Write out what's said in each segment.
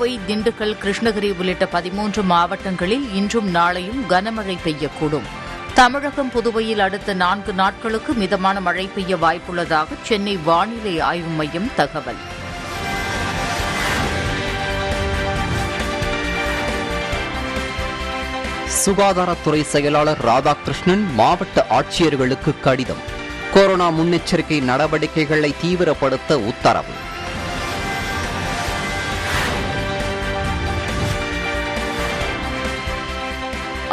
கோவை, திண்டுக்கல், கிருஷ்ணகிரி உள்ளிட்ட 13 மாவட்டங்களில் இன்றும் நாளையும் கனமழை பெய்யக்கூடும். தமிழகம், புதுவையில் அடுத்த 4 நாட்களுக்கு மிதமான மழை பெய்ய வாய்ப்புள்ளதாக சென்னை வானிலை ஆய்வு மையம் தகவல். சுகாதாரத்துறை செயலாளர் ராதாகிருஷ்ணன் மாவட்ட ஆட்சியர்களுக்கு கடிதம். கொரோனா முன்னெச்சரிக்கை நடவடிக்கைகளை தீவிரப்படுத்த உத்தரவு.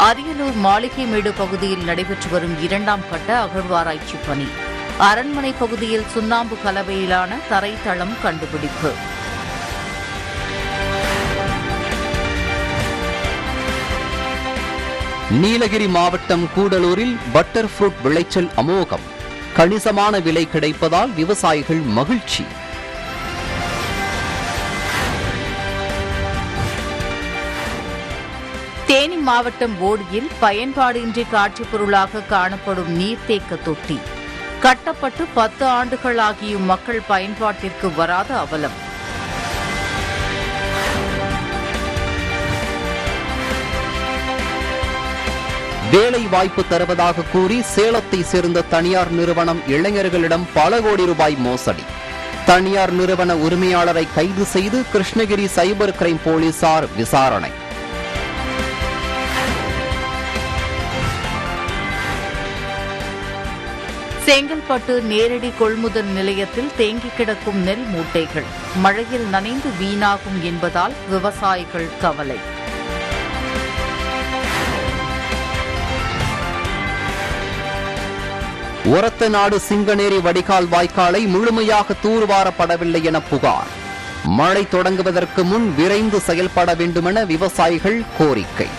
அரியலூர் மாளிகைமேடு பகுதியில் நடைபெற்று வரும் 2ஆம் கட்ட அகழ்வாராய்ச்சி பணி. அரண்மனை பகுதியில் சுண்ணாம்பு கலவையிலான தரைத்தளம் கண்டுபிடிப்பு. நீலகிரி மாவட்டம் கூடலூரில் பட்டர் ஃப்ரூட் விளைச்சல் அமோகம். கணிசமான விலை கிடைப்பதால் விவசாயிகள் மகிழ்ச்சி. தேனி மாவட்டம் போடியில் பயன்பாடின்றி காட்சிப் பொருளாக காணப்படும் நீர்த்தேக்க தொட்டி கட்டப்பட்டு 10 ஆண்டுகள் ஆகியும் மக்கள் பயன்பாட்டிற்கு வராத அவலம். வேலை வாய்ப்பு தருவதாக கூறி சேலத்தை சேர்ந்த தனியார் நிறுவனம் இளைஞர்களிடம் பல கோடி ரூபாய் மோசடி. தனியார் நிறுவன உரிமையாளரை கைது செய்து கிருஷ்ணகிரி சைபர் கிரைம் போலீசார் விசாரணை. செங்கல்பட்டு நேரடி கொள்முதல் நிலையத்தில் தேங்கி கிடக்கும் நெல் மூட்டைகள் மழையில் நனைந்து வீணாகும் என்பதால் விவசாயிகள் கவலை. ஒரத்தநாடு சிங்கநேரி வடிகால் வாய்க்காலை முழுமையாக தூர்வாரப்படவில்லை என புகார். மழை தொடங்குவதற்கு முன் விரைந்து செயல்பட வேண்டுமென விவசாயிகள் கோரிக்கை.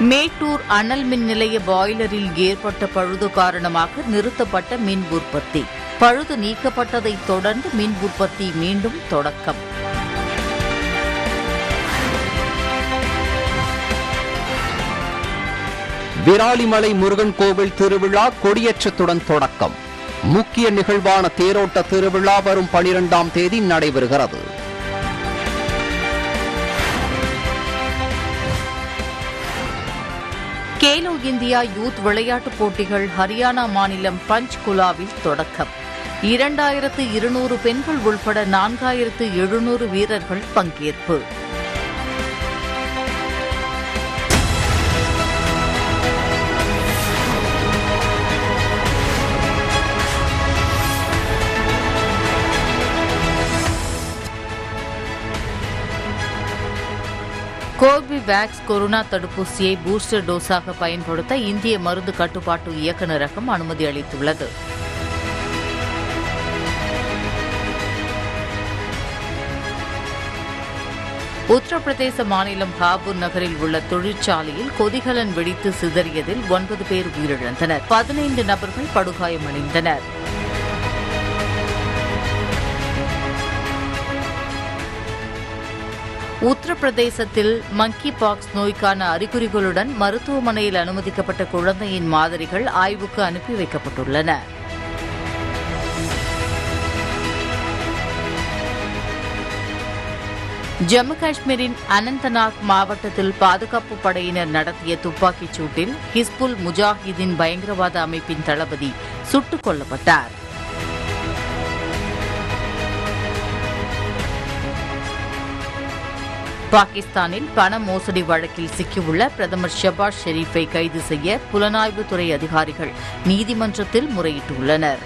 மேட்டூர் அனல் மின் நிலைய பாய்லரில் ஏற்பட்ட பழுது காரணமாக நிறுத்தப்பட்ட மின் உற்பத்தி. பழுது நீக்கப்பட்டதைத் தொடர்ந்து மின் உற்பத்தி மீண்டும் தொடக்கம். விராலிமலை முருகன் கோவில் திருவிழா கொடியேற்றத்துடன் தொடக்கம். முக்கிய நிகழ்வான தேரோட்ட திருவிழா வரும் 12ஆம் தேதி நடைபெறுகிறது. கேலோ இந்தியா யூத் விளையாட்டுப் போட்டிகள் ஹரியானா மாநிலம் பஞ்ச்குலாவில் தொடக்கம். 2200 பெண்கள் உள்பட 4700 வீரர்கள் பங்கேற்பு. கோர்பிவேக்ஸ் கொரோனா தடுப்பூசியை பூஸ்டர் டோஸாக பயன்படுத்த இந்திய மருந்து கட்டுப்பாட்டு இயக்குநரகம் அனுமதி அளித்துள்ளது. உத்தரப்பிரதேச மாநிலம் ஹாபூர் நகரில் உள்ள தொழிற்சாலையில் கொதிகலன் வெடித்து சிதறியதில் 9 பேர் உயிரிழந்தனர். 15 நபர்கள் படுகாயமடைந்தனர். உத்தரப்பிரதேசத்தில் மங்கி பாக்ஸ் நோய்க்கான அறிகுறிகளுடன் மருத்துவமனையில் அனுமதிக்கப்பட்ட குழந்தையின் மாதிரிகள் ஆய்வுக்கு அனுப்பி வைக்கப்பட்டுள்ளன. ஜம்மு காஷ்மீரின் அனந்தநாக் மாவட்டத்தில் பாதுகாப்பு படையினர் நடத்திய துப்பாக்கிச் சூட்டில் ஹிஸ்புல் முஜாஹிதீன் பயங்கரவாத அமைப்பின் தளபதி சுட்டுக் கொல்லப்பட்டார். பாகிஸ்தானில் பண மோசடி வழக்கில் சிக்கியுள்ள பிரதமர் ஷபாஸ் ஷெரீஃபை கைது செய்ய புலனாய்வுத்துறை அதிகாரிகள் நீதிமன்றத்தில் முறையிட்டுள்ளனர்.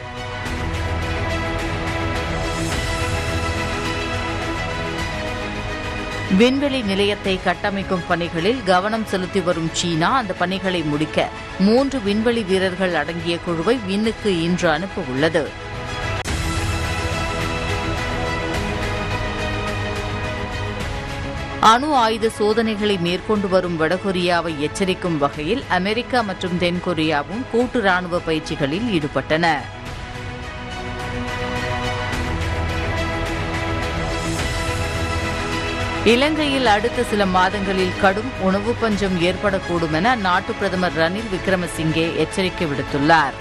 விண்வெளி நிலையத்தை கட்டமைக்கும் பணிகளில் கவனம் செலுத்தி வரும் சீனா அந்த பணிகளை முடிக்க 3 விண்வெளி வீரர்கள் அடங்கிய குழுவை விண்ணுக்கு இன்று அனுப்ப உள்ளது. அணு ஆயுத சோதனைகளை மேற்கொண்டு வரும் வடகொரியாவை எச்சரிக்கும் வகையில் அமெரிக்கா மற்றும் தென்கொரியாவும் கூட்டு ராணுவ பயிற்சிகளில் ஈடுபட்டன. இலங்கையில் அடுத்த சில மாதங்களில் கடும் உணவு பஞ்சம் ஏற்படக்கூடும் என அந்நாட்டு பிரதமர் ரணில் விக்ரமசிங்கே எச்சரிக்கை விடுத்துள்ளார்.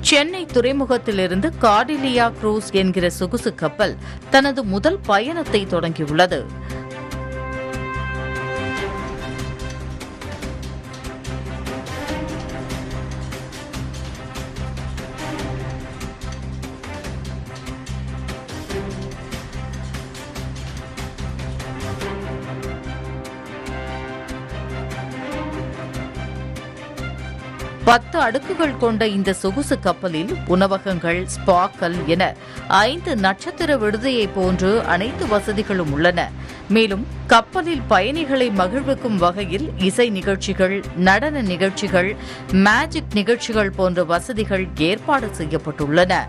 சென்னை துறைமுகத்திலிருந்து கார்டிலியா குரூஸ் என்கிற சொகுசு கப்பல் தனது முதல் பயணத்தை தொடங்கியுள்ளது. பத்து அடுக்குகள் கொண்ட இந்த சொகுசு கப்பலில் உணவகங்கள், ஸ்பாக்கள் என 5 நட்சத்திர விடுதியை போன்று அனைத்து வசதிகளும் உள்ளன. மேலும் கப்பலில் பயணிகளை மகிழ்விக்கும் வகையில் இசை நிகழ்ச்சிகள், நடன நிகழ்ச்சிகள், மேஜிக் நிகழ்ச்சிகள் போன்ற வசதிகள் ஏற்பாடு செய்யப்பட்டுள்ளன.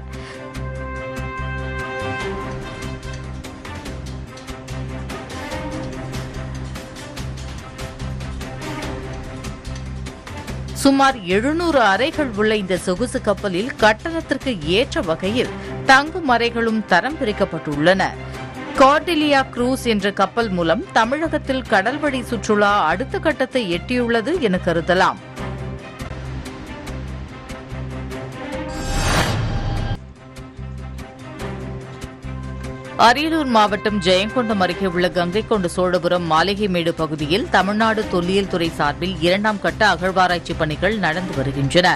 சுமார் 700 அறைகள் உள்ள இந்த சொகுசு கப்பலில் கட்டணத்திற்கு ஏற்ற வகையில் தங்கும் அறைகளும் தரம் பிரிக்கப்பட்டுள்ளன. கார்டிலியா குரூஸ் என்ற கப்பல் மூலம் தமிழகத்தில் கடல்வழி சுற்றுலா அடுத்த கட்டத்தை எட்டியுள்ளது என கருதலாம். அரியலூர் மாவட்டம் ஜெயங்கொண்டம் அருகே உள்ள கங்கைகொண்ட சோழபுரம் மாளிகைமேடு பகுதியில் தமிழ்நாடு தொல்லியல் துறை சார்பில் 2ஆம் கட்ட அகழ்வாராய்ச்சி பணிகள் நடந்து வருகின்றன.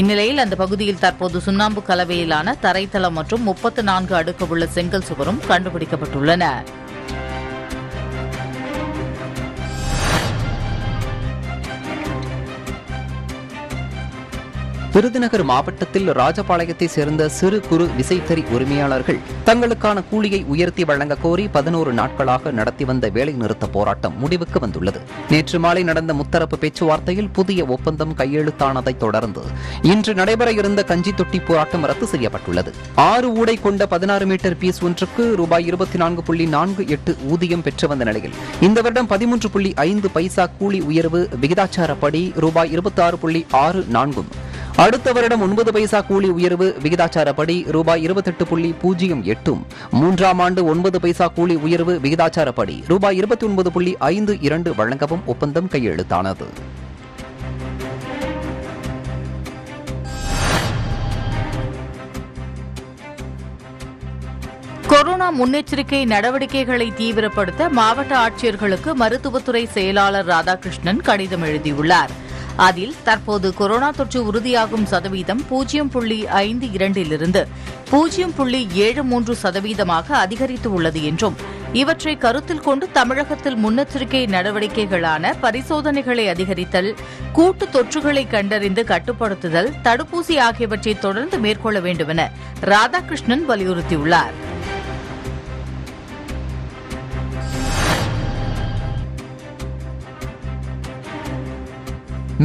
இந்நிலையில் அந்த பகுதியில் தற்போது சுண்ணாம்பு கலவையிலான தரைத்தளம் மற்றும் 34 அடுக்கு உள்ள செங்கல் சுவரும் கண்டுபிடிக்கப்பட்டுள்ளன. விருதுநகர் மாவட்டத்தில் ராஜபாளையத்தை சேர்ந்த சிறு குறு விசைத்தறி உரிமையாளர்கள் தங்களுக்கான கூலியை உயர்த்தி வழங்க கோரி 11 நாட்களாக நடத்தி வந்த வேலைநிறுத்த போராட்டம் முடிவுக்கு வந்துள்ளது. நேற்று மாலை நடந்த முத்தரப்பு பேச்சுவார்த்தையில் புதிய ஒப்பந்தம் கையெழுத்தானதை தொடர்ந்து இன்று நடைபெற இருந்த கஞ்சி தொட்டி போராட்டம் ரத்து செய்யப்பட்டுள்ளது. 6 ஊடை கொண்ட 16 மீட்டர் பீஸ் ஒன்றுக்கு ரூபாய் 24.48 ஊதியம் பெற்று வந்த நிலையில் இந்த வருடம் 13.5 பைசா கூலி உயர்வு விகிதாச்சாரப்படி ரூபாய் 26.64 அடுத்த வருடம் 9 பைசா கூலி உயர்வு விகிதாச்சாரப்படி ரூபாய் 28.08 3ஆம் ஆண்டு 9 பைசா கூலி உயர்வு விகிதாச்சாரப்படி ரூபாய் 29.52 வழங்கவும் ஒப்பந்தம் கையெழுத்தானது. கொரோனா முன்னெச்சரிக்கை நடவடிக்கைகளை தீவிரப்படுத்த மாவட்ட ஆட்சியர்களுக்கு மருத்துவத்துறை செயலாளர் ராதாகிருஷ்ணன் கடிதம் எழுதியுள்ளார். அதில் தற்போது கொரோனா தொற்று உறுதியாகும் சதவீதம் 0.52 0.73% அதிகரித்துள்ளது என்றும் இவற்றை கருத்தில் கொண்டு தமிழகத்தில் முன்னெச்சரிக்கை நடவடிக்கைகளான பரிசோதனைகளை அதிகரித்தல், கூட்டு தொற்றுகளை கண்டறிந்து கட்டுப்படுத்துதல், தடுப்பூசி ஆகியவற்றை தொடர்ந்து மேற்கொள்ள வேண்டும் என ராதாகிருஷ்ணன் வலியுறுத்தியுள்ளார்.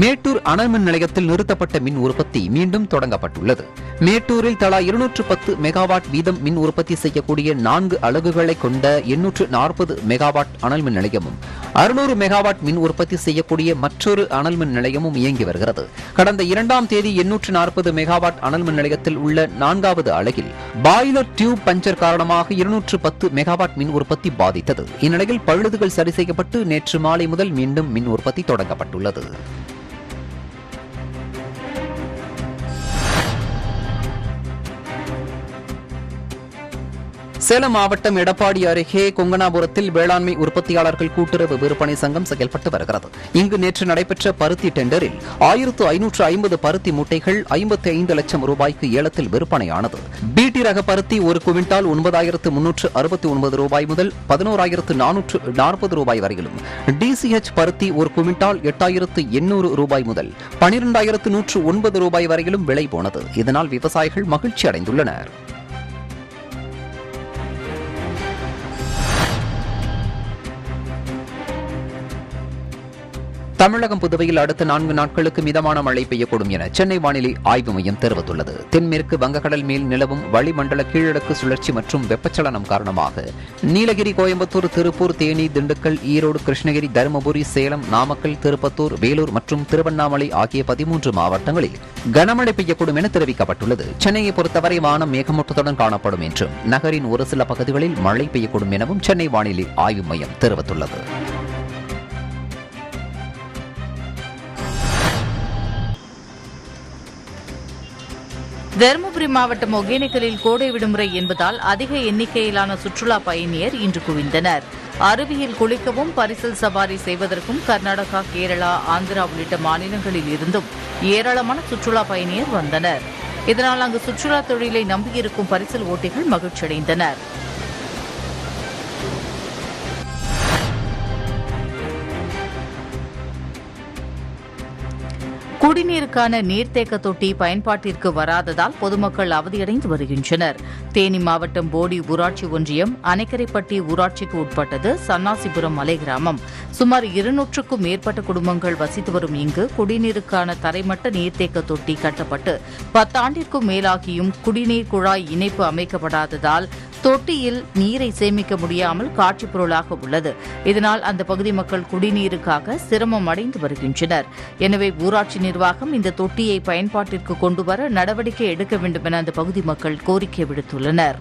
மேட்டூர் அனல்மின் நிலையத்தில் நிறுத்தப்பட்ட மின் உற்பத்தி மீண்டும் தொடங்கப்பட்டுள்ளது. மேட்டூரில் தலா 210 மெகாவாட் வீதம் மின் உற்பத்தி செய்யக்கூடிய 4 அலகுகளை கொண்ட 840 மெகாவாட் அனல்மின் நிலையமும் 600 மெகாவாட் மின் உற்பத்தி செய்யக்கூடிய மற்றொரு அனல்மின் நிலையமும் இயங்கி வருகிறது. கடந்த 2ஆம் தேதி 840 மெகாவாட் அனல்மின் நிலையத்தில் உள்ள 4வது அலகில் பாய்லர் டியூப் பஞ்சர் காரணமாக 210 மெகாவாட் மின் உற்பத்தி பாதித்தது. இந்நிலையில் பழுதுகள் சரி செய்யப்பட்டு நேற்று மாலை முதல் மீண்டும் மின் உற்பத்தி தொடங்கப்பட்டுள்ளது. சேலம் மாவட்டம் எடப்பாடி அருகே கொங்கனாபுரத்தில் வேளாண்மை உற்பத்தியாளர்கள் கூட்டுறவு விற்பனை சங்கம் செயல்பட்டு வருகிறது. இங்கு நேற்று நடைபெற்ற பருத்தி டெண்டரில் 1550 பருத்தி மூட்டைகள் 55 லட்சம் ரூபாய்க்கு ஏலத்தில் விற்பனையானது. பிடி ரக பருத்தி ஒரு குவிண்டால் 9369 ரூபாய் முதல் 11440 ரூபாய் வரையிலும், டிசிஎச் பருத்தி ஒரு குவிண்டால் 8800 ரூபாய் முதல் 12109 ரூபாய் வரையிலும் விலை போனது. இதனால் விவசாயிகள் மகிழ்ச்சி அடைந்துள்ளனர். தமிழகம் புதுவையில் அடுத்த 4 நாட்களுக்கு மிதமான மழை பெய்யக்கூடும் என சென்னை வானிலை ஆய்வு மையம் தெரிவித்துள்ளது. தென்மேற்கு வங்கக்கடல் மேல் நிலவும் வளிமண்டல கீழடுக்கு சுழற்சி மற்றும் வெப்பச்சலனம் காரணமாக நீலகிரி, கோயம்புத்தூர், திருப்பூர், தேனி, திண்டுக்கல், ஈரோடு, கிருஷ்ணகிரி, தருமபுரி, சேலம், நாமக்கல், திருப்பத்தூர், வேலூர் மற்றும் திருவண்ணாமலை ஆகிய 13 மாவட்டங்களில் கனமழை பெய்யக்கூடும் என தெரிவிக்கப்பட்டுள்ளது. சென்னையை பொறுத்தவரை வானம் மேகமூட்டத்துடன் காணப்படும் என்றும் நகரின் ஒரு சில பகுதிகளில் மழை பெய்யக்கூடும் எனவும் சென்னை வானிலை ஆய்வு மையம் தெரிவித்துள்ளது. தருமபுரி மாவட்டம் ஒகேனக்கலில் கோடை விடுமுறை என்பதால் அதிக எண்ணிக்கையிலான சுற்றுலா பயணியர் இன்று குவிந்தனர். அருவியில் குளிக்கவும் பரிசல் சவாரி செய்வதற்கும் கர்நாடகா, கேரளா, ஆந்திரா உள்ளிட்ட மாநிலங்களில் இருந்தும் ஏராளமான சுற்றுலா பயணியர் வந்தனர். இதனால் அங்கு சுற்றுலா தொழிலை நம்பியிருக்கும் பரிசல் ஓட்டிகள் மகிழ்ச்சியடைந்தனர். குடிநீருக்கான நீர்த்தேக்க தொட்டி பயன்பாட்டிற்கு வராததால் பொதுமக்கள் அவதியடைந்து வருகின்றனர். தேனி மாவட்டம் போடி ஊராட்சி ஒன்றியம் அணைக்கரைப்பட்டி ஊராட்சிக்கு உட்பட்டது சன்னாசிபுரம் மலை கிராமம். சுமார் 200க்கும் மேற்பட்ட குடும்பங்கள் வசித்து வரும் இங்கு குடிநீருக்கான தரைமட்ட நீர்த்தேக்க தொட்டி கட்டப்பட்டு 10 ஆண்டிற்கும் மேலாகியும் குடிநீர் குழாய் இணைப்பு அமைக்கப்படாததால் தொட்டியில் நீரை சேமிக்க முடியாமல் காட்சி பொருளாக உள்ளது. இதனால் அந்த பகுதி மக்கள் குடிநீருக்காக சிரமம் அடைந்து வருகின்றனர். எனவே ஊராட்சி நிர்வாகம் இந்த தொட்டியை பயன்பாட்டிற்கு கொண்டுவர நடவடிக்கை எடுக்க வேண்டும் என அந்த பகுதி மக்கள் கோரிக்கை விடுத்துள்ளனர்.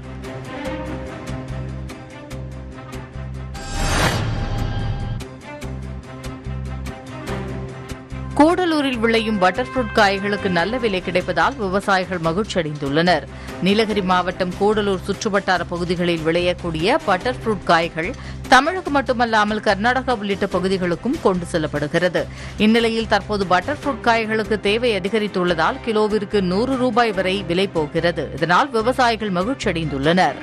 கூடலூரில் விளையும் பட்டர் ஃப்ரூட் காய்களுக்கு நல்ல விலை கிடைப்பதால் விவசாயிகள் மகிழ்ச்சியடைந்துள்ளனர். நீலகிரி மாவட்டம் கூடலூர் சுற்றுவட்டார பகுதிகளில் விளையக்கூடிய பட்டர் ஃப்ரூட் காய்கள் தமிழகம் மட்டுமல்லாமல் கர்நாடகா உள்ளிட்ட பகுதிகளுக்கும் கொண்டு செல்லப்படுகிறது. இந்நிலையில் தற்போது பட்டர் ஃப்ரூட் காய்களுக்கு தேவை அதிகரித்துள்ளதால் கிலோவிற்கு 100 ரூபாய் வரை விலை போகிறது. இதனால் விவசாயிகள் மகிழ்ச்சியடைந்துள்ளனர்.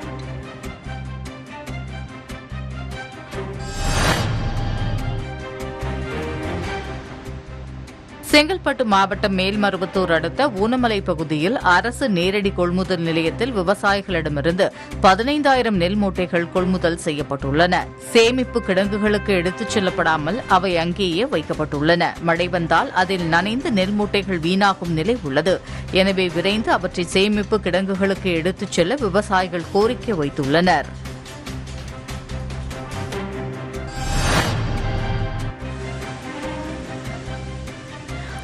செங்கல்பட்டு மாவட்டம் மேல்மருவத்தூர் அடுத்த ஊனமலை பகுதியில் அரசு நேரடி கொள்முதல் நிலையத்தில் விவசாயிகளிடமிருந்து 15,000 நெல் மூட்டைகள் கொள்முதல் செய்யப்பட்டுள்ளன. சேமிப்பு கிடங்குகளுக்கு எடுத்துச் செல்லப்படாமல் அவை அங்கேயே வைக்கப்பட்டுள்ளன. மழை வந்தால் அதில் நனைந்து நெல் மூட்டைகள் வீணாகும் நிலை உள்ளது. எனவே விரைந்து அவற்றை சேமிப்பு கிடங்குகளுக்கு எடுத்துச் செல்ல விவசாயிகள் கோரிக்கை வைத்துள்ளனர்.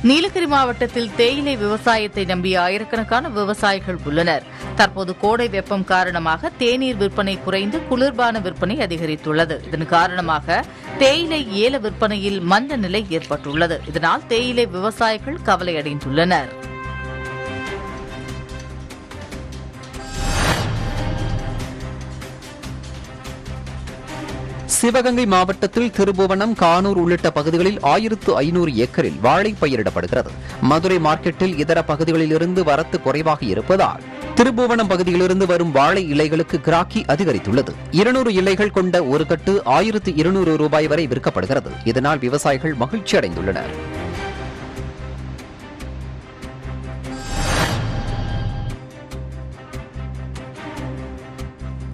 நீலகிரி மாவட்டத்தில் தேயிலை விவசாயத்தை நம்பி ஆயிரக்கணக்கான விவசாயிகள் உள்ளனர். தற்போது கோடை வெப்பம் காரணமாக தேநீர் விற்பனை குறைந்து குளிர்பான விற்பனை அதிகரித்துள்ளது. இதன் காரணமாக தேயிலை ஏல விற்பனையில் மந்த நிலை ஏற்பட்டுள்ளது. இதனால் தேயிலை விவசாயிகள் கவலையடைந்துள்ளனர். சிவகங்கை மாவட்டத்தில் திருபுவனம், கானூர் உள்ளிட்ட பகுதிகளில் 1500 ஏக்கரில் வாழை பயிரிடப்படுகிறது. மதுரை மார்க்கெட்டில் இதர பகுதிகளிலிருந்து வரத்து குறைவாக இருப்பதால் திருபுவனம் பகுதியிலிருந்து வரும் வாழை இலைகளுக்கு கிராக்கி அதிகரித்துள்ளது. 200 இலைகள் கொண்ட ஒரு கட்டு 1200 ரூபாய் வரை விற்கப்படுகிறது. இதனால் விவசாயிகள் மகிழ்ச்சி அடைந்துள்ளனர்.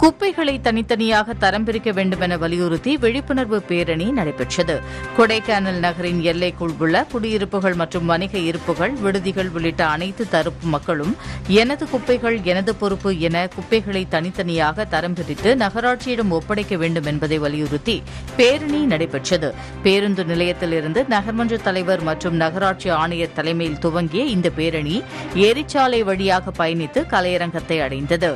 குப்பைகளை தனித்தனியாக தரம் பிரிக்க வேண்டும் என வலியுறுத்தி விழிப்புணர்வு பேரணி நடைபெற்றது. கொடைக்கானல் நகரின் எல்லைக்குள் உள்ள குடியிருப்புகள் மற்றும் வணிக இருப்புகள், விடுதிகள் உள்ளிட்ட அனைத்து தரப்பு மக்களும் எனது குப்பைகள் எனது பொறுப்பு என குப்பைகளை தனித்தனியாக தரம் பிரித்து நகராட்சியிடம் ஒப்படைக்க வேண்டும் என்பதை வலியுறுத்தி பேரணி நடைபெற்றது. பேருந்து நிலையத்திலிருந்து நகர்மன்ற தலைவர் மற்றும் நகராட்சி ஆணையர் தலைமையில் துவங்கிய இந்த பேரணி ஏரிச்சாலை வழியாக பயணித்து கலையரங்கத்தை அடைந்தது.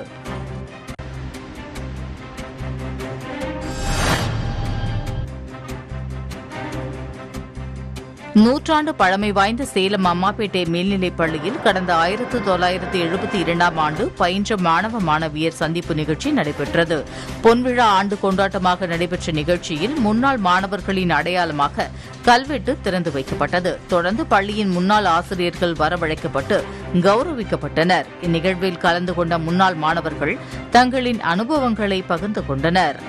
நூற்றாண்டு பழமை வாய்ந்த சேலம் அம்மாப்பேட்டை மேல்நிலைப் பள்ளியில் கடந்த 1972ஆம் ஆண்டு பயின்ற மாணவ மாணவியர் சந்திப்பு நிகழ்ச்சி நடைபெற்றது. பொன்விழா ஆண்டு கொண்டாட்டமாக நடைபெற்ற நிகழ்ச்சியில் முன்னாள் மாணவர்களின் அடையாளமாக கல்வெட்டு திறந்து வைக்கப்பட்டது. தொடர்ந்து பள்ளியின் முன்னாள் ஆசிரியர்கள் வரவழைக்கப்பட்டு கௌரவிக்கப்பட்டனர். இந்நிகழ்வில் கலந்து கொண்ட முன்னாள் மாணவர்கள் தங்களின் அனுபவங்களை பகிர்ந்து கொண்டனர்.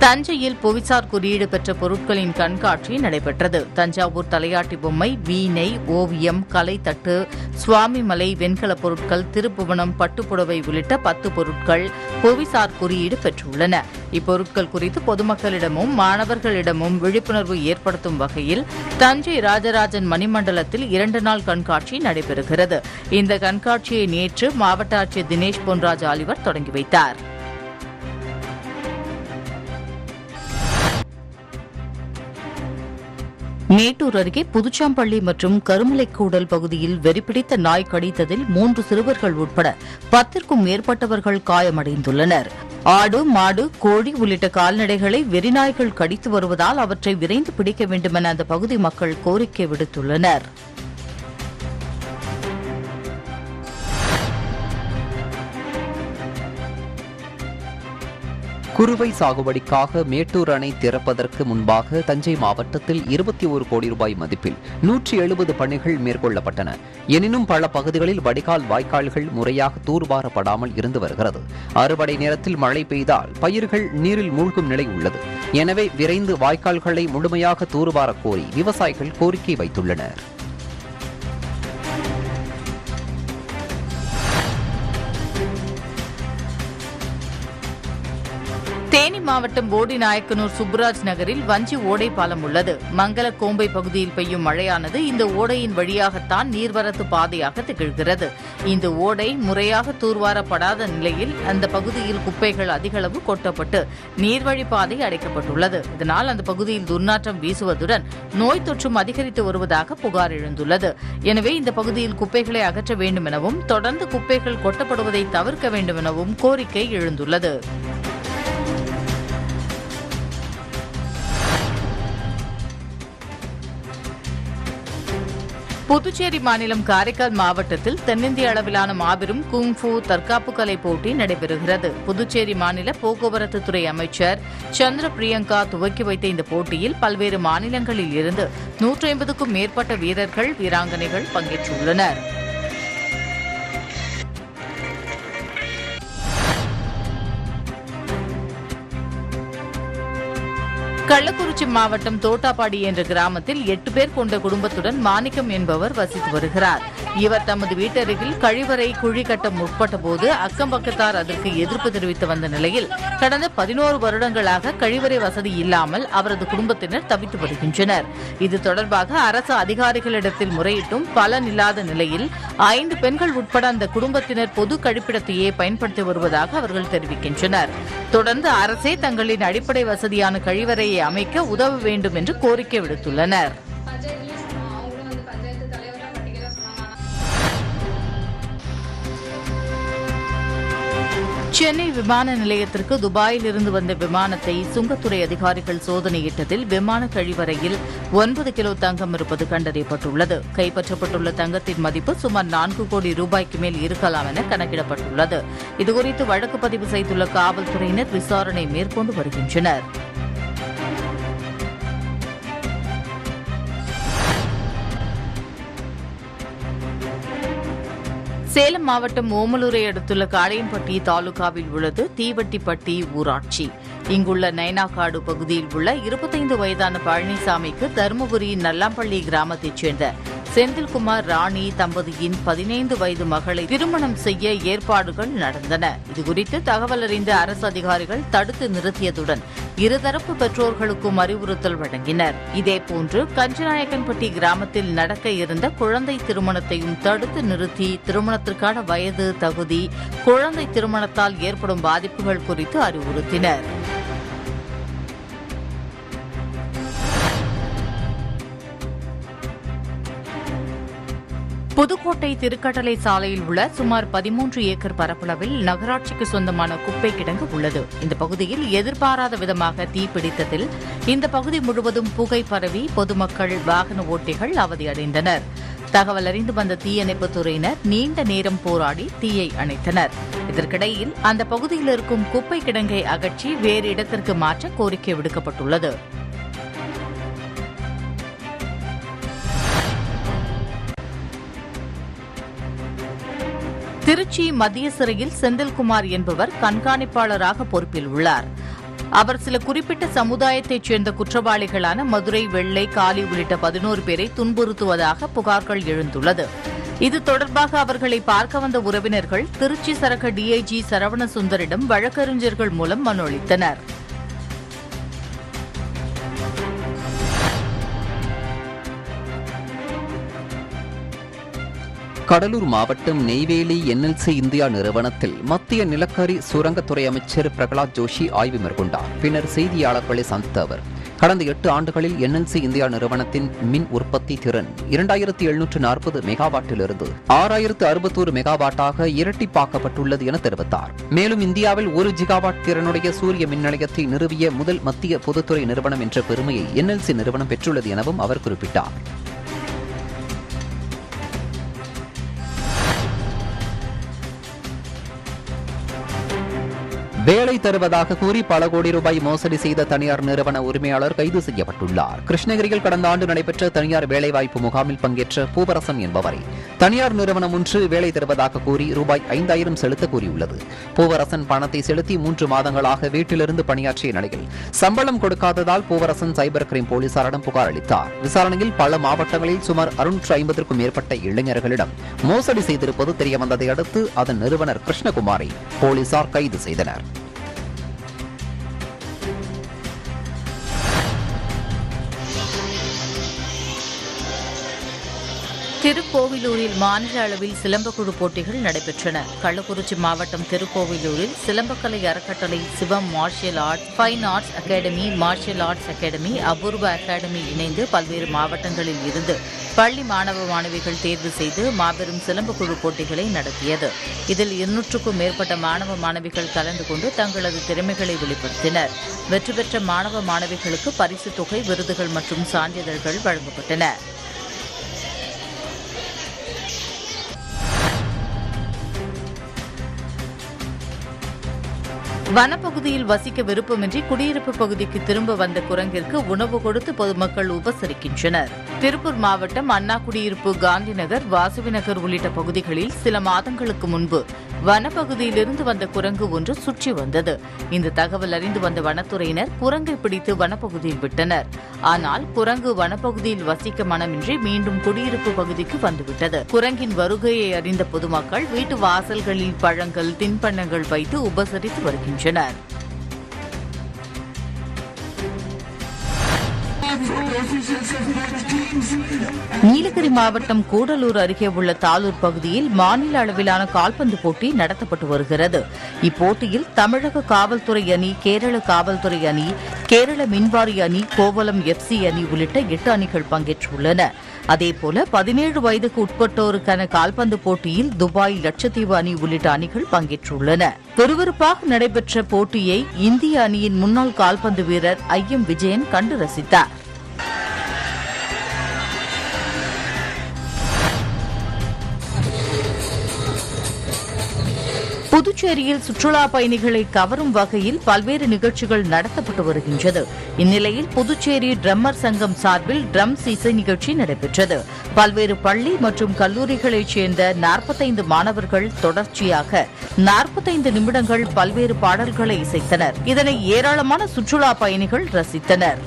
தஞ்சையில் புவிசார் குறியீடு பெற்ற பொருட்களின் கண்காட்சி நடைபெற்றது. தஞ்சாவூர் தலையாட்டி பொம்மை, வீணை, ஓவியம், கலைத்தட்டு, சுவாமிமலை வெண்கலப் பொருட்கள், திருப்புவனம் பட்டுப்புடவை உள்ளிட்ட 10 பொருட்கள் புவிசார் குறியீடு பெற்றுள்ளன. இப்பொருட்கள் குறித்து பொதுமக்களிடமும் மாணவர்களிடமும் விழிப்புணர்வு ஏற்படுத்தும் வகையில் தஞ்சை ராஜராஜன் மணிமண்டலத்தில் 2 நாள் கண்காட்சி நடைபெறுகிறது. இந்த கண்காட்சியை நேற்று மாவட்ட ஆட்சியர் தினேஷ் பொன்ராஜ் ஆலிவர் தொடங்கி வைத்தார். மேட்டூர் அருகே புதுச்சாம்பள்ளி மற்றும் கருமலைக்கூடல் பகுதியில் வெறிபிடித்த நாய் கடித்ததில் 3 சிறுவர்கள் உட்பட 10க்கும் மேற்பட்டவர்கள் காயமடைந்துள்ளனர். ஆடு, மாடு, கோழி உள்ளிட்ட கால்நடைகளை வெறிநாய்கள் கடித்து வருவதால் அவற்றை விரைந்து பிடிக்க வேண்டுமென அந்த பகுதி மக்கள் கோரிக்கை விடுத்துள்ளனர். குறுவை சாகுபடிக்காக மேட்டூர் அணை திறப்பதற்கு முன்பாக தஞ்சை மாவட்டத்தில் 21 கோடி ரூபாய் மதிப்பில் 170 பணிகள் மேற்கொள்ளப்பட்டன. எனினும் பல பகுதிகளில் வடிகால் வாய்க்கால்கள் முறையாக தூர்வாரப்படாமல் இருந்து வருகிறது. அறுவடை நேரத்தில் மழை பெய்தால் பயிர்கள் நீரில் மூழ்கும் நிலை உள்ளது. எனவே விரைந்து வாய்க்கால்களை முழுமையாக தூர்வார கோரி விவசாயிகள் கோரிக்கை வைத்துள்ளனர். தேனி மாவட்டம் போடிநாயக்கனூர் சுப்புராஜ் நகரில் வஞ்சி ஓடை பாலம் உள்ளது. மங்கல கோம்பை பகுதியில் பெய்யும் மழையானது இந்த ஓடையின் வழியாகத்தான் நீர்வரத்து பாதையாக திகழ்கிறது. இந்த ஓடை முறையாக தூர்வாரப்படாத நிலையில் அந்த பகுதியில் குப்பைகள் அதிகளவு கொட்டப்பட்டு நீர்வழி பாதை அடைக்கப்பட்டுள்ளது. இதனால் அந்த பகுதியில் துர்நாற்றம் வீசுவதுடன் நோய் தொற்றும் அதிகரித்து வருவதாக புகார் எழுந்துள்ளது. எனவே இந்த பகுதியில் குப்பைகளை அகற்ற வேண்டும் எனவும் தொடர்ந்து குப்பைகள் கொட்டப்படுவதை தவிர்க்க வேண்டும் எனவும் கோரிக்கை எழுந்துள்ளது. புதுச்சேரி மாநிலம் காரைக்கால் மாவட்டத்தில் தென்னிந்திய அளவிலான மாபெரும் குங்ஃபூ தற்காப்பு கலை போட்டி நடைபெறுகிறது. புதுச்சேரி மாநில போக்குவரத்து துறை அமைச்சர் சந்திர பிரியங்கா துவக்கி வைத்த இந்த போட்டியில் பல்வேறு மாநிலங்களில் இருந்து 150க்கும் மேற்பட்ட வீரர்கள், வீராங்கனைகள் பங்கேற்றுள்ளனர். கள்ளக்குறிச்சி மாவட்டம் தோட்டாப்பாடி என்ற கிராமத்தில் 8 பேர் கொண்ட குடும்பத்துடன் மாணிக்கம் என்பவர் வசித்து வருகிறார். இவர் தமது வீட்டருகில் கழிவறை குழி கட்ட முற்பட்ட போது அக்கம் பக்கத்தார் அதற்கு எதிர்ப்பு தெரிவித்து வந்த நிலையில் கடந்த 11 வருடங்களாக கழிவறை வசதி இல்லாமல் அவரது குடும்பத்தினர் தவித்து வருகின்றனர். இது தொடர்பாக அரசு அதிகாரிகளிடத்தில் முறையிட்டும் பலனில்லாத நிலையில் 5 பெண்கள் உட்பட அந்த குடும்பத்தினர் பொது கழிப்பிடத்தையே பயன்படுத்தி வருவதாக அவர்கள் தெரிவிக்கின்றனர். தொடர்ந்து அரசே தங்களின் அடிப்படை வசதியான கழிவறையை அமைக்க உதவ வேண்டும் என்று கோரிக்கை விடுத்துள்ளனர். சென்னை விமான நிலையத்திற்கு துபாயில் இருந்து வந்த விமானத்தை சுங்கத்துறை அதிகாரிகள் சோதனையிட்டதில் விமான கழிவறையில் 9 கிலோ தங்கம் இருப்பது கண்டறியப்பட்டுள்ளது. கைப்பற்றப்பட்டுள்ள தங்கத்தின் மதிப்பு சுமார் 4 கோடி ரூபாய்க்கு மேல் இருக்கலாம் என கணக்கிடப்பட்டுள்ளது. இதுகுறித்து வழக்கு பதிவு செய்துள்ள காவல்துறையினர் விசாரணை மேற்கொண்டு வருகின்றனர். சேலம் மாவட்டம் ஓமலூரை அடுத்துள்ள காடையன்பட்டி தாலுகாவில் உள்ளது தீவட்டிப்பட்டி ஊராட்சி. இங்குள்ள நைனாக்காடு பகுதியில் உள்ள 25 வயதான பழனிசாமிக்கு தருமபுரி நல்லாம்பள்ளி கிராமத்தைச் சேர்ந்த செந்தில்குமார் ராணி தம்பதியின் 15 வயது மகளை திருமணம் செய்ய ஏற்பாடுகள் நடந்தன. இதுகுறித்து தகவல் அறிந்த அரசு அதிகாரிகள் தடுத்து நிறுத்தியதுடன் இருதரப்பு பெற்றோர்களுக்கும் அறிவுறுத்தல் வழங்கினர். இதேபோன்று கஞ்சநாயக்கன்பட்டி கிராமத்தில் நடக்க இருந்த குழந்தை திருமணத்தையும் தடுத்து நிறுத்தி திருமணத்திற்கான வயது, தகுதி, குழந்தை திருமணத்தால் ஏற்படும் பாதிப்புகள் குறித்து அறிவுறுத்தினர். புதுக்கோட்டை திருக்கட்டளை சாலையில் உள்ள சுமார் 13 ஏக்கர் பரப்பளவில் நகராட்சிக்கு சொந்தமான குப்பை கிடங்கு உள்ளது. இந்த பகுதியில் எதிர்பாராத விதமாக தீப்பிடித்ததில் இந்த பகுதி முழுவதும் புகை பரவி பொதுமக்கள், வாகன ஓட்டிகள் அவதியடைந்தனர். தகவல் அறிந்து வந்த தீயணைப்புத் துறையினர் நீண்ட நேரம் போராடி தீயை அணைத்தனர். இதற்கிடையில் அந்த பகுதியில் இருக்கும் குப்பை கிடங்கை அகற்றி வேறு இடத்திற்கு மாற்ற கோரிக்கை விடுக்கப்பட்டுள்ளது. திருச்சி மத்திய சிறையில் செந்தில்குமார் என்பவர் கண்காணிப்பாளராக பொறுப்பில் உள்ளார். அவர் சில குறிப்பிட்ட சமுதாயத்தைச் சேர்ந்த குற்றவாளிகளான மதுரை, வெள்ளை, காளி உள்ளிட்ட 11 பேரை துன்புறுத்துவதாக புகார்கள் எழுந்துள்ளது. இது தொடர்பாக அவர்களை பார்க்க வந்த உறவினர்கள் திருச்சி சரக டிஐஜி சரவண சுந்தரிடம் வழக்கறிஞர்கள் மூலம் மனு அளித்தனர். கடலூர் மாவட்டம் நெய்வேலி என்எல்சி இந்தியா நிறுவனத்தில் மத்திய நிலக்கரி சுரங்கத்துறை அமைச்சர் பிரகலாத் ஜோஷி ஆய்வு மேற்கொண்டார். பின்னர் செய்தியாளர்களை சந்தித்த அவர் கடந்த 8 ஆண்டுகளில் என்எல்சி இந்தியா நிறுவனத்தின் மின் உற்பத்தி திறன் 2740 மெகாவாட்டிலிருந்து 6061 மெகாவாட்டாக இரட்டிப்பாக்கப்பட்டுள்ளது என தெரிவித்தார். மேலும் இந்தியாவில் 1 ஜிகாவாட் திறனுடைய சூரிய மின் நிலையத்தை நிறுவிய முதல் மத்திய பொதுத்துறை நிறுவனம் என்ற பெருமையை என்எல்சி நிறுவனம் பெற்றுள்ளது எனவும் அவர் குறிப்பிட்டார். வேலை தருவதாக கூறி பல கோடி ரூபாய் மோசடி செய்த தனியார் நிறுவன உரிமையாளர் கைது செய்யப்பட்டுள்ளார். கிருஷ்ணகிரியில் கடந்த ஆண்டு நடைபெற்ற தனியார் வேலைவாய்ப்பு முகாமில் பங்கேற்ற பூவரசன் என்பவரை தனியார் நிறுவனம் ஒன்று வேலை தருவதாக கூறி ரூபாய் 5000 செலுத்த கூறியுள்ளது. பூவரசன் பணத்தை செலுத்தி 3 மாதங்களாக வீட்டிலிருந்து பணியாற்றிய நிலையில் சம்பளம் கொடுக்காததால் பூவரசன் சைபர் கிரைம் போலீசாரிடம் புகார் அளித்தார். விசாரணையில் பல மாவட்டங்களில் சுமார் 650க்கும் மேற்பட்ட இளைஞர்களிடம் மோசடி செய்திருப்பது தெரியவந்ததை அடுத்து அதன் நிறுவனர் கிருஷ்ணகுமாரை போலீசார் கைது செய்தனர். திருக்கோவிலூரில் மாநில அளவில் சிலம்பக்குழு போட்டிகள் நடைபெற்றன. கள்ளக்குறிச்சி மாவட்டம் திருக்கோவிலூரில் சிலம்பக்கலை அறக்கட்டளை, Sivam martial arts, fine arts academy, martial arts academy, Apoorva academy இணைந்து பல்வேறு மாவட்டங்களில் இருந்து பள்ளி மாணவ மாணவிகள் தேர்வு செய்து மாபெரும் சிலம்பக்குழு போட்டிகளை நடத்தியது. இதில் 200க்கும் மேற்பட்ட மாணவ மாணவிகள் கலந்து கொண்டு தங்களது திறமைகளை வெளிப்படுத்தினர். வெற்றி பெற்ற மாணவ மாணவிகளுக்கு பரிசு தொகை, விருதுகள் மற்றும் சான்றிதழ்கள் வழங்கப்பட்டன. வனப்பகுதியில் வசிக்க விருப்பமின்றி குடியிருப்பு பகுதிக்கு திரும்ப வந்த குரங்கிற்கு உணவு கொடுத்து பொதுமக்கள் உபசரிக்கின்றனர். திருப்பூர் மாவட்டம் அண்ணா குடியிருப்பு, காந்திநகர், வாசவிநகர் உள்ளிட்ட பகுதிகளில் சில மாதங்களுக்கு முன்பு வனப்பகுதியிலிருந்து வந்த குரங்கு ஒன்று சுற்றி வந்தது. இந்த தகவல் அறிந்து வந்த வனத்துறையினர் குரங்கை பிடித்து வனப்பகுதியில் விட்டனர். ஆனால் குரங்கு வனப்பகுதியில் வசிக்க மனமின்றி மீண்டும் குடியிருப்பு பகுதிக்கு வந்துவிட்டது. குரங்கின் வருகையை அறிந்த பொதுமக்கள் வீட்டு வாசல்களில் பழங்கள், தின்பண்டங்கள் வைத்து உபசரித்து வருகின்றனர். நீலகிரி மாவட்டம் கூடலூர் அருகே உள்ள தாலூர் பகுதியில் மாநில அளவிலான கால்பந்து போட்டி நடத்தப்பட்டு வருகிறது. இப்போட்டியில் தமிழக காவல்துறை அணி, கேரள காவல்துறை அணி, கேரள மின்வாரி அணி, கோவலம் FC அணி உள்ளிட்ட 8 அணிகள் பங்கேற்றுள்ளன. அதேபோல 17 வயதுக்கு உட்பட்டோருக்கான கால்பந்து போட்டியில் துபாய், லட்சத்தீவு அணி உள்ளிட்ட அணிகள் பங்கேற்றுள்ளன. விறுவிறுப்பாக நடைபெற்ற போட்டியை இந்திய அணியின் முன்னாள் கால்பந்து வீரர் IM விஜயன் கண்டு ரசித்தார். புதுச்சேரியில் சுற்றுலா பயணிகளை கவரும் வகையில் பல்வேறு நிகழ்ச்சிகள் நடத்தப்பட்டு வருகின்றது. இந்நிலையில் புதுச்சேரி ட்ரம்மர் சங்கம் சார்பில் ட்ரம்ஸ் இசை நிகழ்ச்சி நடைபெற்றது. பல்வேறு பள்ளி மற்றும் கல்லூரிகளைச் சேர்ந்த 45 மாணவர்கள் தொடர்ச்சியாக 45 நிமிடங்கள் பல்வேறு பாடல்களை இசைத்தனர். இதனை ஏராளமான சுற்றுலா பயணிகள் ரசித்தனர்.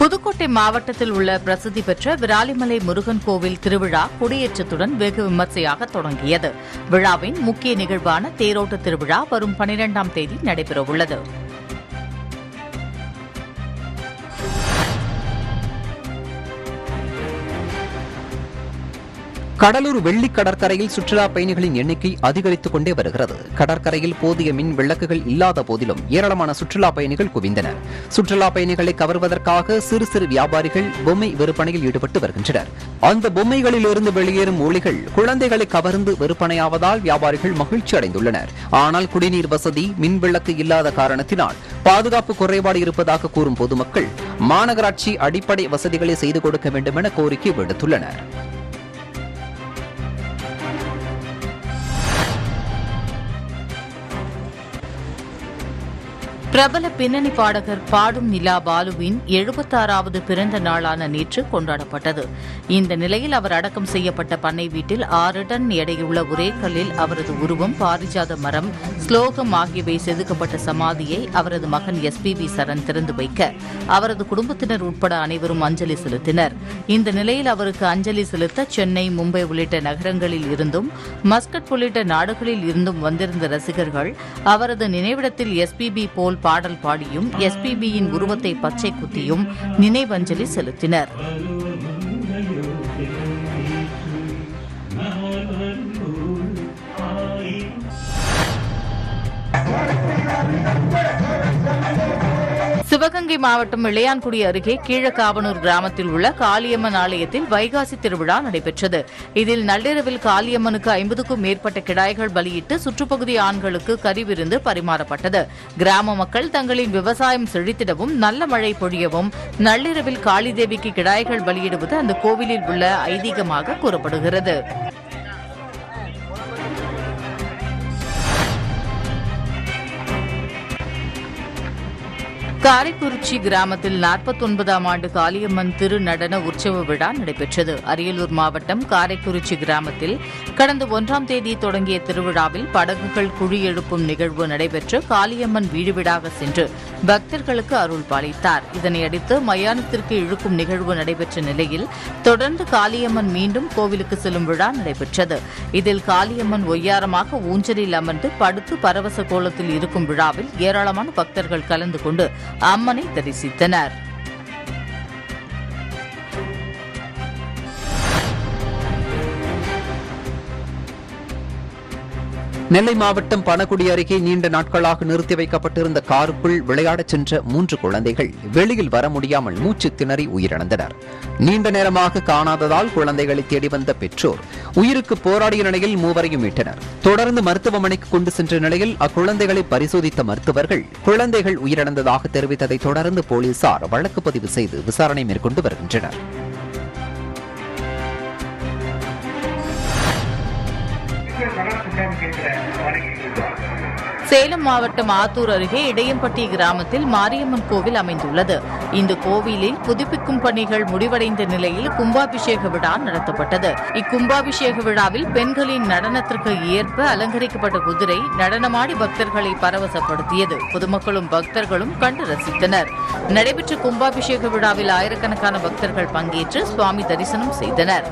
புதுக்கோட்டை மாவட்டத்தில் உள்ள பிரசித்தி பெற்ற விராலிமலை முருகன் கோவில் திருவிழா கொடியேற்றத்துடன் வெகு விமர்சையாக தொடங்கியது. விழாவின் முக்கிய நிகழ்வான தேரோட்ட திருவிழா வரும் 12ஆம் தேதி நடைபெறவுள்ளது. கடலூர் வெள்ளி கடற்கரையில் சுற்றுலா பயணிகளின் எண்ணிக்கை அதிகரித்துக் கொண்டே வருகிறது. கடற்கரையில் போதிய மின் விளக்குகள் இல்லாத போதிலும் ஏராளமான சுற்றுலா பயணிகள் குவிந்தனர். சுற்றுலா பயணிகளை கவர்வதற்காக சிறு சிறு வியாபாரிகள் பொம்மை விற்பனையில் ஈடுபட்டு வருகின்றனர். அந்த பொம்மைகளிலிருந்து வெளியேறும் ஒளிகள் குழந்தைகளை கவர்ந்து விற்பனையாவதால் வியாபாரிகள் மகிழ்ச்சி அடைந்துள்ளனர். ஆனால் குடிநீர் வசதி, மின் விளக்கு இல்லாத காரணத்தினால் பாதுகாப்பு குறைபாடு இருப்பதாக கூறும் பொதுமக்கள் மாநகராட்சி அடிப்படை வசதிகளை செய்து கொடுக்க வேண்டும் என கோரிக்கை விடுத்துள்ளனர். பிரபல பின்னணி பாடகர் பாடும் நிலா பாலுவின் 76வது பிறந்த நாளான நேற்று கொண்டாடப்பட்டது. இந்த நிலையில் அவர் அடக்கம் செய்யப்பட்ட பண்ணை வீட்டில் 6 டன் எடையுள்ள ஒரே கல்லில் அவரது உருவம், பாரிஜாத மரம், ஸ்லோகம் ஆகியவை செதுக்கப்பட்ட சமாதியை அவரது மகன் SPB சரண் திறந்து வைக்க அவரது குடும்பத்தினர் உட்பட அனைவரும் அஞ்சலி செலுத்தினர். இந்த நிலையில் அவருக்கு அஞ்சலி செலுத்த சென்னை, மும்பை உள்ளிட்ட நகரங்களில் இருந்தும் மஸ்கட் உள்ளிட்ட நாடுகளில் இருந்தும் வந்திருந்த ரசிகர்கள் அவரது நினைவிடத்தில் SPB போல் பாடல் பாடியும் எஸ்பிபியின் உருவத்தை பச்சை குத்தியும் நினைவஞ்சலி செலுத்தினர். சிவகங்கை மாவட்டம் இளையான்குடி அருகே கீழக்காவனூர் கிராமத்தில் உள்ள காளியம்மன் ஆலயத்தில் வைகாசி திருவிழா நடைபெற்றது. இதில் நள்ளிரவில் காளியம்மனுக்கு 50க்கும் மேற்பட்ட கிடாய்கள் பலியிட்டு சுற்றுப்பகுதி ஆண்களுக்கு கறி விருந்து பரிமாறப்பட்டது. கிராம மக்கள் தங்களின் விவசாயம் செழித்திடவும் நல்ல மழை பொழியவும் நள்ளிரவில் காளிதேவிக்கு கிடாய்கள் பலியிடுவது அந்த கோவிலில் உள்ள ஐதீகமாக கூறப்படுகிறது. காரைக்குறிச்சி கிராமத்தில் 49ஆம் ஆண்டு காளியம்மன் திருநடன உற்சவ விழா நடைபெற்றது. அரியலூர் மாவட்டம் காரைக்குறிச்சி கிராமத்தில் கடந்த 1ஆம் தேதி தொடங்கிய திருவிழாவில் படகுகள் குழி எழுப்பும் நிகழ்வு நடைபெற்று காளியம்மன் வீடு வீடாக சென்று பக்தர்களுக்கு அருள் பாலித்தார். இதனையடுத்து மயானத்திற்கு இழுக்கும் நிகழ்வு நடைபெற்ற நிலையில் தொடர்ந்து காளியம்மன் மீண்டும் கோவிலுக்கு செல்லும் விழா நடைபெற்றது. இதில் காளியம்மன் ஒய்யாரமாக ஊஞ்சலில் அமர்ந்து படுத்து பரவச கோலத்தில் இருக்கும் விழாவில் ஏராளமான பக்தர்கள் கலந்து கொண்டு அம்மனை தரிசித்தனர். நெல்லை மாவட்டம் பணகுடி அருகே நீண்ட நாட்களாக நிறுத்தி வைக்கப்பட்டிருந்த காருக்குள் விளையாடச் சென்ற 3 குழந்தைகள் வெளியில் வர முடியாமல் மூச்சு திணறி உயிரிழந்தனர். நீண்ட நேரமாக காணாததால் குழந்தைகளை தேடி வந்த பெற்றோர் உயிருக்கு போராடிய நிலையில் 3வரையும் மீட்டனர். தொடர்ந்து மருத்துவமனைக்கு கொண்டு சென்ற நிலையில் அக்குழந்தைகளை பரிசோதித்த மருத்துவர்கள் குழந்தைகள் உயிரிழந்ததாக தெரிவித்ததை தொடர்ந்து போலீசார் வழக்கு பதிவு செய்து விசாரணை மேற்கொண்டு வருகின்றனர். சேலம் மாவட்டம் ஆத்தூர் அருகே இடையம்பட்டி கிராமத்தில் மாரியம்மன் கோவில் அமைந்துள்ளது. இந்த கோவிலில் புதுப்பிக்கும் பணிகள் முடிவடைந்த நிலையில் கும்பாபிஷேக விழா நடத்தப்பட்டது. இக்கும்பாபிஷேக விழாவில் பெண்களின் நடனத்திற்கு ஏற்ப அலங்கரிக்கப்பட்ட குதிரை நடனமாடி பக்தர்களை பரவசப்படுத்தியது. பொதுமக்களும் பக்தர்களும் கண்டு ரசித்தனர். நடைபெற்ற கும்பாபிஷேக விழாவில் ஆயிரக்கணக்கான பக்தர்கள் பங்கேற்று சுவாமி தரிசனம் செய்தனர்.